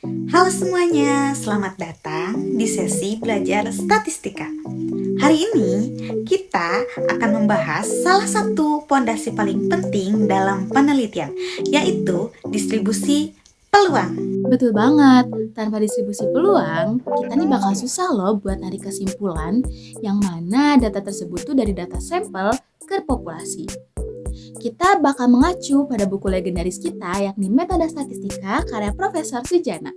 Halo semuanya, selamat datang di sesi belajar statistika. Hari ini kita akan membahas salah satu pondasi paling penting dalam penelitian, yaitu distribusi peluang. Betul banget, tanpa distribusi peluang, kita nih bakal susah loh buat narik kesimpulan yang mana data tersebut tuh dari data sampel ke populasi. Kita bakal mengacu pada buku legendaris kita yakni Metode Statistika karya Profesor Sujana.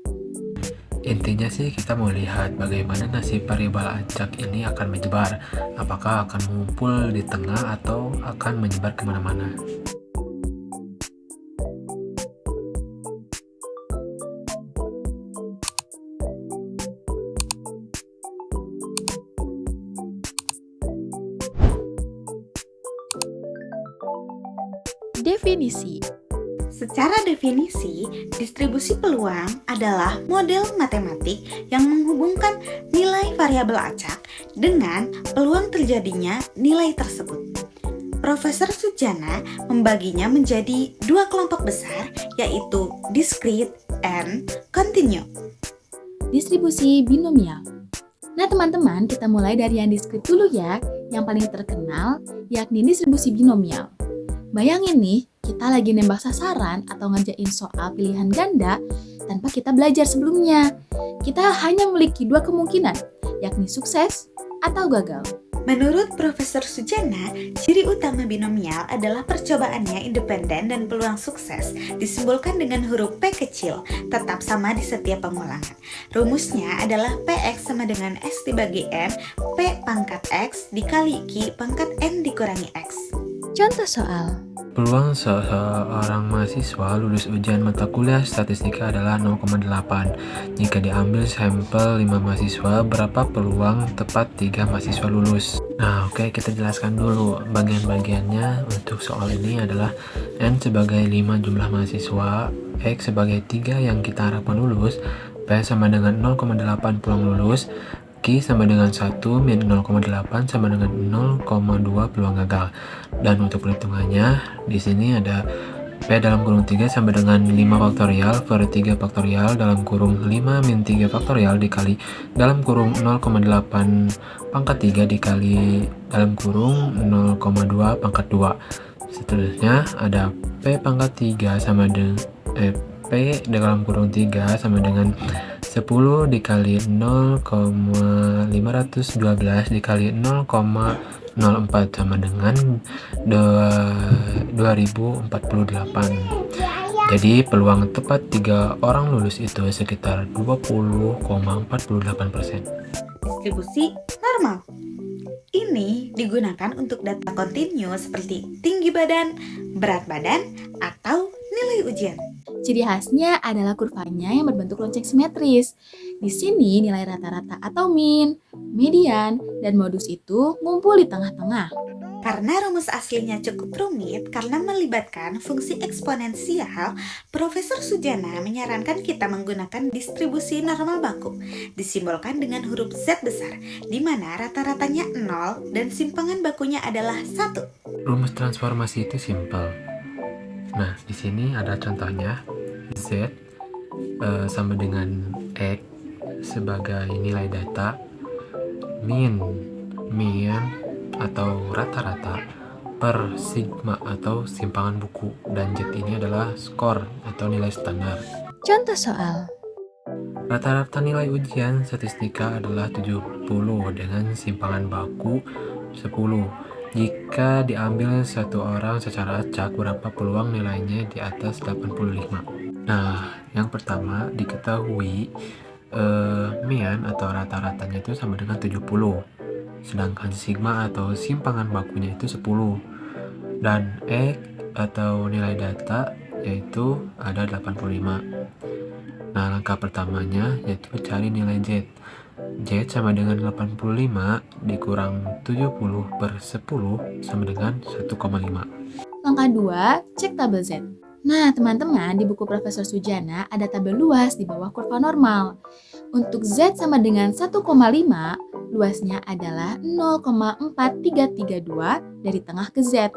Intinya sih kita mau lihat bagaimana nasib variabel acak ini akan menyebar. Apakah akan mengumpul di tengah atau akan menyebar kemana-mana. Definisi. Secara definisi, distribusi peluang adalah model matematik yang menghubungkan nilai variabel acak dengan peluang terjadinya nilai tersebut. Profesor Sujana membaginya menjadi dua kelompok besar, yaitu discrete and continue. Distribusi binomial. Nah teman-teman, kita mulai dari yang diskrit dulu ya. Yang paling terkenal yakni distribusi binomial. Bayangin nih, kita lagi nembak sasaran atau ngerjain soal pilihan ganda tanpa kita belajar sebelumnya. Kita hanya memiliki dua kemungkinan, yakni sukses atau gagal. Menurut Profesor Sujana, ciri utama binomial adalah percobaannya independen dan peluang sukses disimbolkan dengan huruf P kecil, tetap sama di setiap pengulangan. Rumusnya adalah Px sama dengan S dibagi N, P pangkat X dikali Q pangkat N dikurangi X. Contoh soal. Peluang seorang mahasiswa lulus ujian mata kuliah statistika adalah 0,8. Jika diambil sampel 5 mahasiswa, berapa peluang tepat 3 mahasiswa lulus? Nah, oke, kita jelaskan dulu. Bagian-bagiannya untuk soal ini adalah N sebagai 5 jumlah mahasiswa, X sebagai 3 yang kita harapkan lulus, P sama dengan 0,8 peluang lulus, Q sama dengan 1 min 0,8 sama dengan 0,2 peluang gagal. Dan untuk perhitungannya, di sini ada P dalam kurung 3 sama dengan 5 faktorial per 3 faktorial dalam kurung 5 min 3 faktorial dikali dalam kurung 0,8 pangkat 3 dikali dalam kurung 0,2 pangkat 2. Seterusnya ada P pangkat 3 sama dengan P dalam kurung 3 sama dengan 10 dikali 0,512 dikali 0,04 sama dengan 2048. Jadi peluang tepat 3 orang lulus itu sekitar 20,48%. Distribusi normal. Ini digunakan untuk data kontinu seperti tinggi badan, berat badan, atau nilai ujian. Ciri khasnya adalah kurvanya yang berbentuk lonceng simetris. Di sini nilai rata-rata atau min, median, dan modus itu ngumpul di tengah-tengah. Karena rumus aslinya cukup rumit karena melibatkan fungsi eksponensial, Profesor Sujana menyarankan kita menggunakan distribusi normal baku, disimbolkan dengan huruf Z besar, di mana rata-ratanya 0 dan simpangan bakunya adalah 1. Rumus transformasi itu simpel. Nah, di sini ada contohnya. Z sama dengan X sebagai nilai data, min atau rata-rata per sigma atau simpangan buku, dan Z ini adalah skor atau nilai standar. Contoh soal. Rata-rata nilai ujian statistika adalah 70 dengan simpangan baku 10. Jika diambil satu orang secara acak, berapa peluang nilainya di atas 85? Nah, yang pertama diketahui mean atau rata-ratanya itu sama dengan 70. Sedangkan sigma atau simpangan bakunya itu 10. Dan X atau nilai data yaitu ada 85. Nah, langkah pertamanya yaitu cari nilai Z. Z sama dengan 85 dikurang 70 per 10 sama dengan 1,5. Langkah 2, cek tabel Z. Nah, teman-teman, di buku Profesor Sujana ada tabel luas di bawah kurva normal. Untuk Z sama dengan 1,5, luasnya adalah 0,4332 dari tengah ke Z.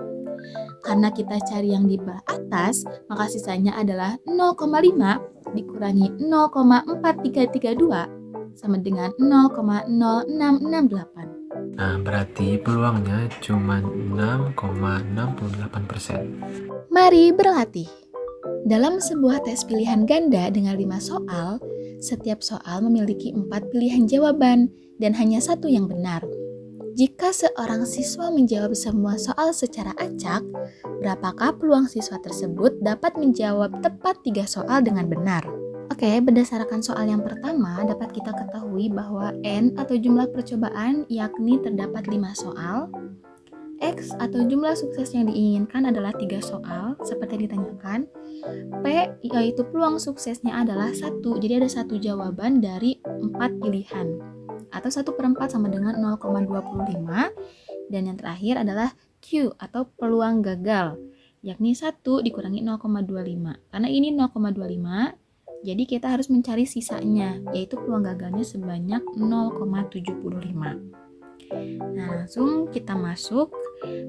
Karena kita cari yang di bawah atas, maka sisanya adalah 0,5 dikurangi 0,4332 sama dengan 0,0668. Nah, berarti peluangnya cuma 6,68%. Mari berlatih. Dalam sebuah tes pilihan ganda dengan 5 soal, setiap soal memiliki 4 pilihan jawaban dan hanya satu yang benar. Jika seorang siswa menjawab semua soal secara acak, berapakah peluang siswa tersebut dapat menjawab tepat 3 soal dengan benar? Oke, berdasarkan soal yang pertama, dapat kita ketahui bahwa N atau jumlah percobaan yakni terdapat 5 soal, X atau jumlah sukses yang diinginkan adalah 3 soal, seperti ditanyakan. P yaitu peluang suksesnya adalah 1, jadi ada 1 jawaban dari 4 pilihan, atau 1/4 sama dengan 0,25. Dan yang terakhir adalah Q atau peluang gagal, yakni 1 dikurangi 0,25. Karena ini 0,25, jadi kita harus mencari sisanya, yaitu peluang gagalnya sebanyak 0,75. Nah, langsung kita masuk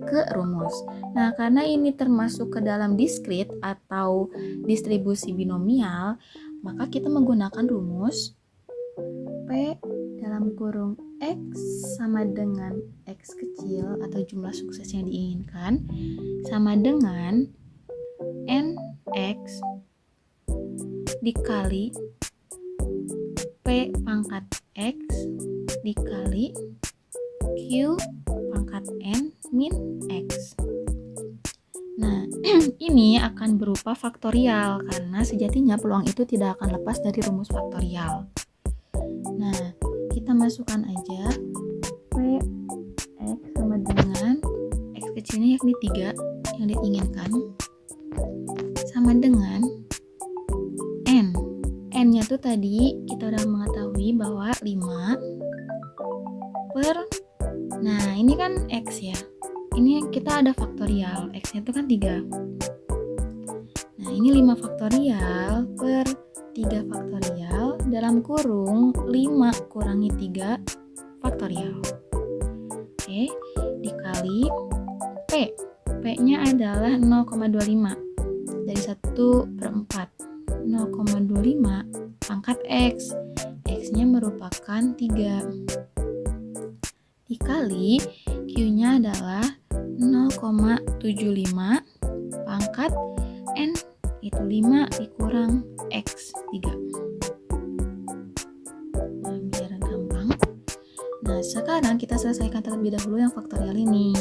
ke rumus. Nah, karena ini termasuk ke dalam diskrit atau distribusi binomial, maka kita menggunakan rumus P dalam kurung X sama dengan X kecil atau jumlah sukses yang diinginkan sama dengan NX dikali P pangkat X dikali Q pangkat N min X. Nah, ini akan berupa faktorial karena sejatinya peluang itu tidak akan lepas dari rumus faktorial. Nah, kita masukkan aja P X sama dengan X kecilnya yakni 3 yang diinginkan sama dengan N. N-nya tuh tadi kita udah mengetahui bahwa 5 per, nah ini kan X ya, ini kita ada faktorial, X-nya itu kan 3. Nah ini 5 faktorial per 3 faktorial dalam kurung 5 kurangi 3 faktorial. Oke, dikali P. P-nya adalah 0,25 dari 1/4. 0,25 pangkat X. X-nya merupakan 3. Dikali Q-nya adalah 0,75 pangkat N, itu 5 dikurang X 3. Nah, biar gampang. Nah, sekarang kita selesaikan terlebih dahulu yang faktorial ini.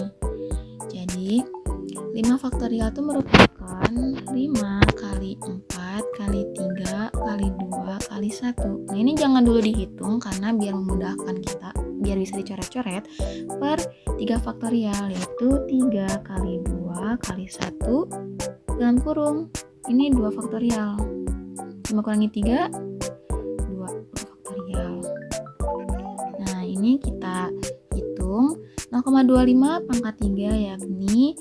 Jadi, 5 faktorial itu merupakan 5 kali 4 kali 3 kali 2 kali 1. Nah, ini jangan dulu dihitung karena biar memudahkan kita, biar bisa dicoret-coret per 3 faktorial, yaitu 3 kali 2 kali 1 dalam kurung. Ini 2 faktorial. 5 kurangi 3, 2 faktorial. Nah, ini kita hitung 0,25 pangkat 3 yakni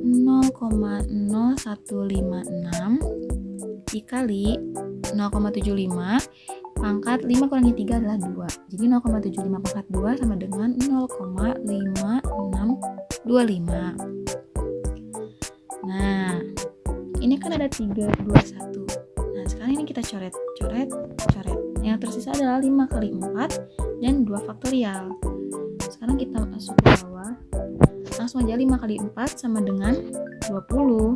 0,0156 dikali 0,75 pangkat 5 kurangi 3 adalah 2. Jadi 0,75 pangkat 2 sama dengan 0,5625. Nah, ini kan ada 3, 2, 1. Nah, sekarang ini kita coret. Yang tersisa adalah 5 kali 4 dan 2 faktorial. Sekarang kita masuk ke bawah. Langsung aja 5 kali 4 sama dengan 20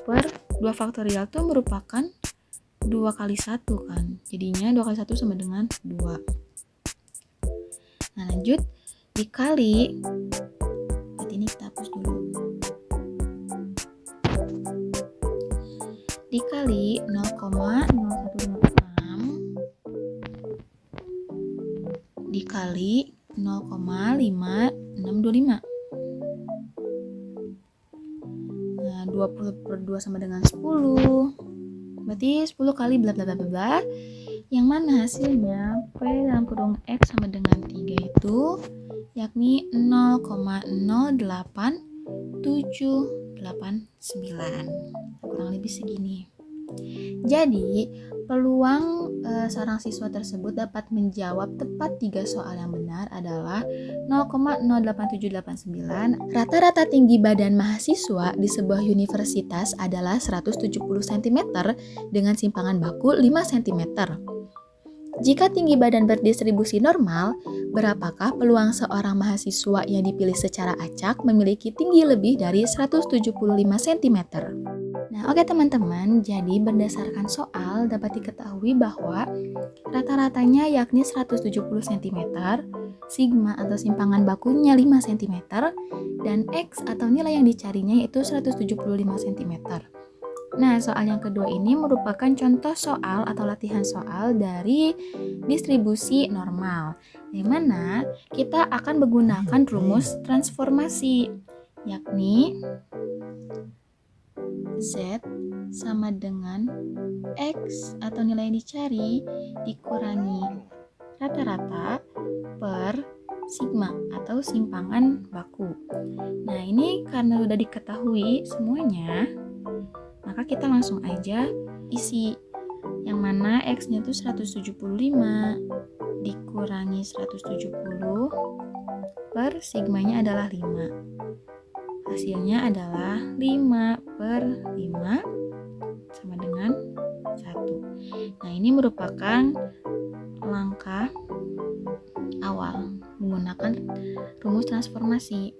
per 2 faktorial itu merupakan 2 kali 1 kan. Jadinya 2 kali 1 sama dengan 2. Nah, lanjut dikali, berarti ini kita hapus dulu. Dikali 0,0156 dikali 0,5625. Nah, 20 per 2 sama dengan 10. Berarti 10 kali bla bla bla bla. Yang mana hasilnya P dalam kurung X sama dengan 3 itu yakni 0,08789. Kurang lebih segini. Jadi, peluang seorang siswa tersebut dapat menjawab tepat 3 soal yang benar adalah 0,08789. Rata-rata tinggi badan mahasiswa di sebuah universitas adalah 170 cm dengan simpangan baku 5 cm. Jika tinggi badan berdistribusi normal, berapakah peluang seorang mahasiswa yang dipilih secara acak memiliki tinggi lebih dari 175 cm? Nah, oke teman-teman, jadi berdasarkan soal dapat diketahui bahwa rata-ratanya yakni 170 cm, sigma atau simpangan bakunya 5 cm, dan X atau nilai yang dicarinya yaitu 175 cm. Nah, soal yang kedua ini merupakan contoh soal atau latihan soal dari distribusi normal, di mana kita akan menggunakan rumus transformasi, yakni Z sama dengan X atau nilai yang dicari dikurangi rata-rata per sigma atau simpangan baku. Nah, ini karena sudah diketahui semuanya, maka kita langsung aja isi, yang mana X-nya itu 175 dikurangi 170 per sigmanya adalah 5. Hasilnya adalah 5 per 5 sama dengan 1. Nah, ini merupakan langkah awal menggunakan rumus transformasi.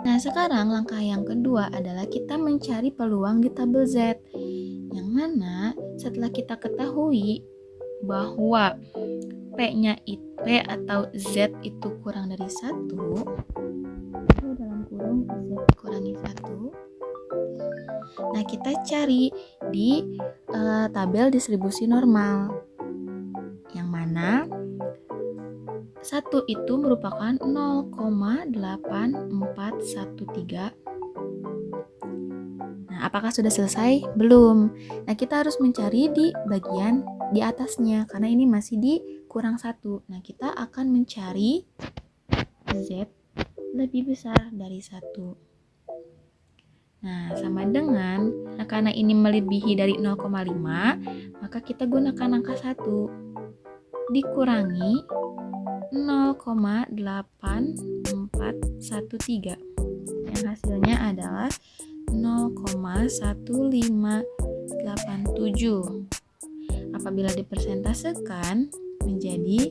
Nah, sekarang langkah yang kedua adalah kita mencari peluang di tabel Z, yang mana setelah kita ketahui bahwa P-nya P atau Z itu kurang dari 1, itu dalam kurung Z kurangi 1. Nah, kita cari di tabel distribusi normal, yang mana 1 itu merupakan 0,8413. Nah, apakah sudah selesai? Belum. Nah, kita harus mencari di bagian di atasnya, karena ini masih di kurang 1. Nah, kita akan mencari Z lebih besar dari 1. Nah, sama dengan, karena ini melebihi dari 0,5, maka kita gunakan angka 1 dikurangi 0,8413, yang hasilnya adalah 0,1587. Apabila dipersentasekan menjadi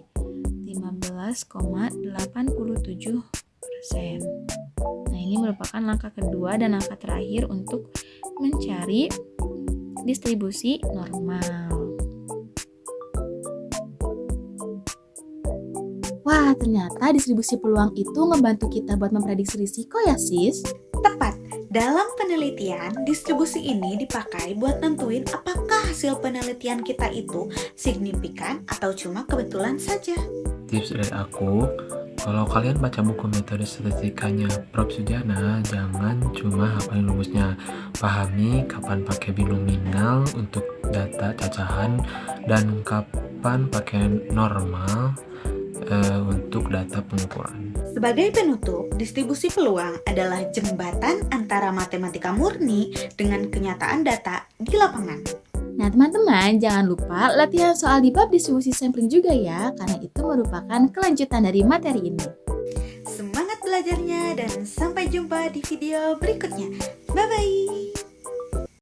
15,87%. Nah, ini merupakan langkah kedua dan langkah terakhir untuk mencari distribusi normal. Wah, ternyata distribusi peluang itu ngebantu kita buat memprediksi risiko ya, sis? Tepat. Dalam penelitian, distribusi ini dipakai buat nentuin apakah hasil penelitian kita itu signifikan atau cuma kebetulan saja. Tips dari aku, kalau kalian baca buku metode statistikanya Prof. Sujana, jangan cuma hafalin rumusnya. Pahami kapan pakai binominal untuk data cacahan dan kapan pakai normal untuk data pengukuran. Sebagai penutup, distribusi peluang adalah jembatan antara matematika murni dengan kenyataan data di lapangan. Nah, teman-teman, jangan lupa latihan soal di bab distribusi sampling juga ya, karena itu merupakan kelanjutan dari materi ini. Semangat belajarnya dan sampai jumpa di video berikutnya. Bye-bye!